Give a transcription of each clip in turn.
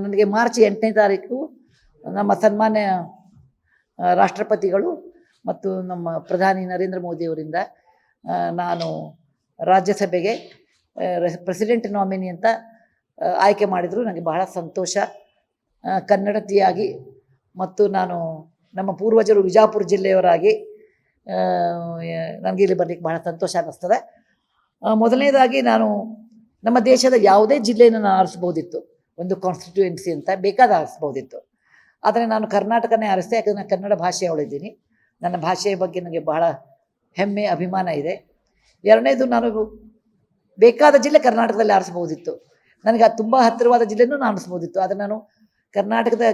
ನನಗೆ ಮಾರ್ಚ್ 8ನೇ ತಾರೀಕು ನಮ್ಮ ಸನ್ಮಾನ್ಯ ರಾಷ್ಟ್ರಪತಿಗಳು ಮತ್ತು ನಮ್ಮ ಪ್ರಧಾನಿ ನರೇಂದ್ರ ಮೋದಿಯವರಿಂದ ನಾನು ರಾಜ್ಯಸಭೆಗೆ ಪ್ರೆಸಿಡೆಂಟ್ ನಾಮಿನಿ ಅಂತ ಆಯ್ಕೆ ಮಾಡಿದರು. ನನಗೆ ಬಹಳ ಸಂತೋಷ. ಕನ್ನಡತಿಯಾಗಿ ಮತ್ತು ನಾನು ನಮ್ಮ ಪೂರ್ವಜರು ವಿಜಾಪುರ ಜಿಲ್ಲೆಯವರಾಗಿ ನನಗೆ ಇಲ್ಲಿ ಬರಲಿಕ್ಕೆ ಬಹಳ ಸಂತೋಷ ಅನ್ನಿಸ್ತದೆ. ಮೊದಲನೇದಾಗಿ ನಾನು ನಮ್ಮ ದೇಶದ ಯಾವುದೇ ಜಿಲ್ಲೆಯನ್ನು ನಾನು ಆರಿಸ್ಬೋದಿತ್ತು, ಒಂದು ಕಾನ್ಸ್ಟಿಟ್ಯೂಯೆನ್ಸಿ ಅಂತ ಬೇಕಾದ ಆರಿಸ್ಬೋದಿತ್ತು. ಆದರೆ ನಾನು ಕರ್ನಾಟಕನೇ ಆರಿಸಿದೆ, ಯಾಕಂದರೆ ನಾನು ಕನ್ನಡ ಭಾಷೆಯವಳಿದ್ದೀನಿ. ನನ್ನ ಭಾಷೆಯ ಬಗ್ಗೆ ನನಗೆ ಬಹಳ ಹೆಮ್ಮೆ ಅಭಿಮಾನ ಇದೆ. ಎರಡನೇದು, ನಾನು ಬೇಕಾದ ಜಿಲ್ಲೆ ಕರ್ನಾಟಕದಲ್ಲಿ ಆರಿಸ್ಬೋದಿತ್ತು. ನನಗೆ ಅದು ತುಂಬ ಹತ್ತಿರವಾದ ಜಿಲ್ಲೆನೂ ನಾನು ಆರಿಸ್ಬೋದಿತ್ತು. ಆದರೆ ನಾನು ಕರ್ನಾಟಕದ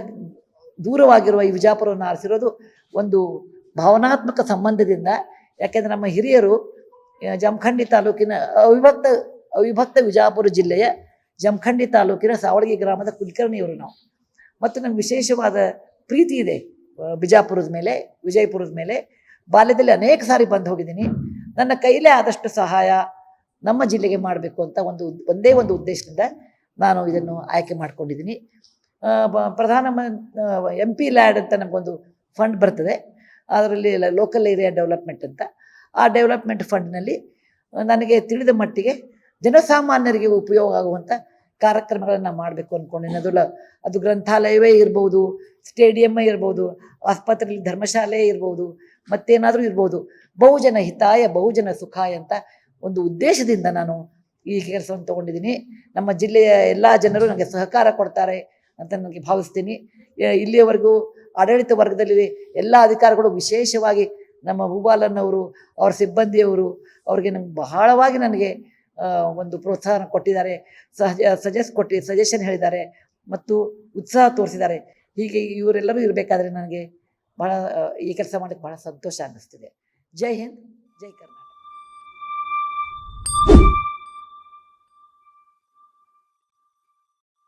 ದೂರವಾಗಿರುವ ಈ ವಿಜಾಪುರವನ್ನು ಆರಿಸಿರೋದು ಒಂದು ಭಾವನಾತ್ಮಕ ಸಂಬಂಧದಿಂದ. ಯಾಕೆಂದರೆ ನಮ್ಮ ಹಿರಿಯರು ಜಮಖಂಡಿ ತಾಲೂಕಿನ ಅವಿಭಕ್ತ ವಿಜಾಪುರ ಜಿಲ್ಲೆಯ ಜಮಖಂಡಿ ತಾಲೂಕಿನ ಸಾವಳಗಿ ಗ್ರಾಮದ ಕುಲಕರ್ಣಿಯವರು ನಾವು. ಮತ್ತು ನನಗೆ ವಿಶೇಷವಾದ ಪ್ರೀತಿ ಇದೆ ಬಿಜಾಪುರದ ಮೇಲೆ, ವಿಜಯಪುರದ ಮೇಲೆ. ಬಾಲ್ಯದಲ್ಲಿ ಅನೇಕ ಸಾರಿ ಬಂದು ಹೋಗಿದ್ದೀನಿ. ನನ್ನ ಕೈಲೇ ಆದಷ್ಟು ಸಹಾಯ ನಮ್ಮ ಜಿಲ್ಲೆಗೆ ಮಾಡಬೇಕು ಅಂತ ಒಂದೇ ಒಂದು ಉದ್ದೇಶದಿಂದ ನಾನು ಇದನ್ನು ಆಯ್ಕೆ ಮಾಡ್ಕೊಂಡಿದ್ದೀನಿ. MP ಲ್ಯಾಡ್ ಅಂತ ನಮಗೊಂದು ಫಂಡ್ ಬರ್ತದೆ, ಅದರಲ್ಲಿ ಲೋಕಲ್ ಏರಿಯಾ ಡೆವಲಪ್ಮೆಂಟ್ ಅಂತ. ಆ ಡೆವಲಪ್ಮೆಂಟ್ ಫಂಡ್ನಲ್ಲಿ ನನಗೆ ತಿಳಿದ ಮಟ್ಟಿಗೆ ಜನಸಾಮಾನ್ಯರಿಗೆ ಉಪಯೋಗ ಆಗುವಂಥ ಕಾರ್ಯಕ್ರಮಗಳನ್ನು ಮಾಡಬೇಕು ಅಂದ್ಕೊಂಡಿದ್ದೀನಿ. ಅದು ಗ್ರಂಥಾಲಯವೇ ಇರ್ಬೋದು, ಸ್ಟೇಡಿಯಮ್ಮೇ ಇರ್ಬೋದು, ಆಸ್ಪತ್ರೆಯಲ್ಲಿ ಧರ್ಮಶಾಲೆ ಇರ್ಬೋದು, ಮತ್ತೇನಾದರೂ ಇರ್ಬೋದು. ಬಹುಜನ ಹಿತಾಯ ಬಹುಜನ ಸುಖಾಯ ಅಂತ ಒಂದು ಉದ್ದೇಶದಿಂದ ನಾನು ಈ ಕೆಲಸವನ್ನು ತೊಗೊಂಡಿದ್ದೀನಿ. ನಮ್ಮ ಜಿಲ್ಲೆಯ ಎಲ್ಲ ಜನರು ನನಗೆ ಸಹಕಾರ ಕೊಡ್ತಾರೆ ಅಂತ ನನಗೆ ಭಾವಿಸ್ತೀನಿ. ಇಲ್ಲಿಯವರೆಗೂ ಆಡಳಿತ ವರ್ಗದಲ್ಲಿ ಎಲ್ಲ ಅಧಿಕಾರಿಗಳು, ವಿಶೇಷವಾಗಿ ನಮ್ಮ ಭೂಪಾಲನ್ನವರು, ಅವರ ಸಿಬ್ಬಂದಿಯವರು, ಅವರಿಗೆ ನಂಗೆ ಬಹಳವಾಗಿ ನನಗೆ ಒಂದು ಪ್ರೋತ್ಸಾಹ ಕೊಟ್ಟಿದ್ದಾರೆ, ಸಜೆಷನ್ ಹೇಳಿದ್ದಾರೆ ಮತ್ತು ಉತ್ಸಾಹ ತೋರಿಸಿದ್ದಾರೆ. ಹೀಗೆ ಇವರೆಲ್ಲರೂ ಇರಬೇಕಾದ್ರೆ ನನಗೆ ಬಹಳ ಈ ಕೆಲಸ ಮಾಡೋಕ್ಕೆ ಬಹಳ ಸಂತೋಷ ಅನ್ನಿಸ್ತಿದೆ. ಜೈ ಹಿಂದ್, ಜೈ ಕರ್ನಾಟಕ.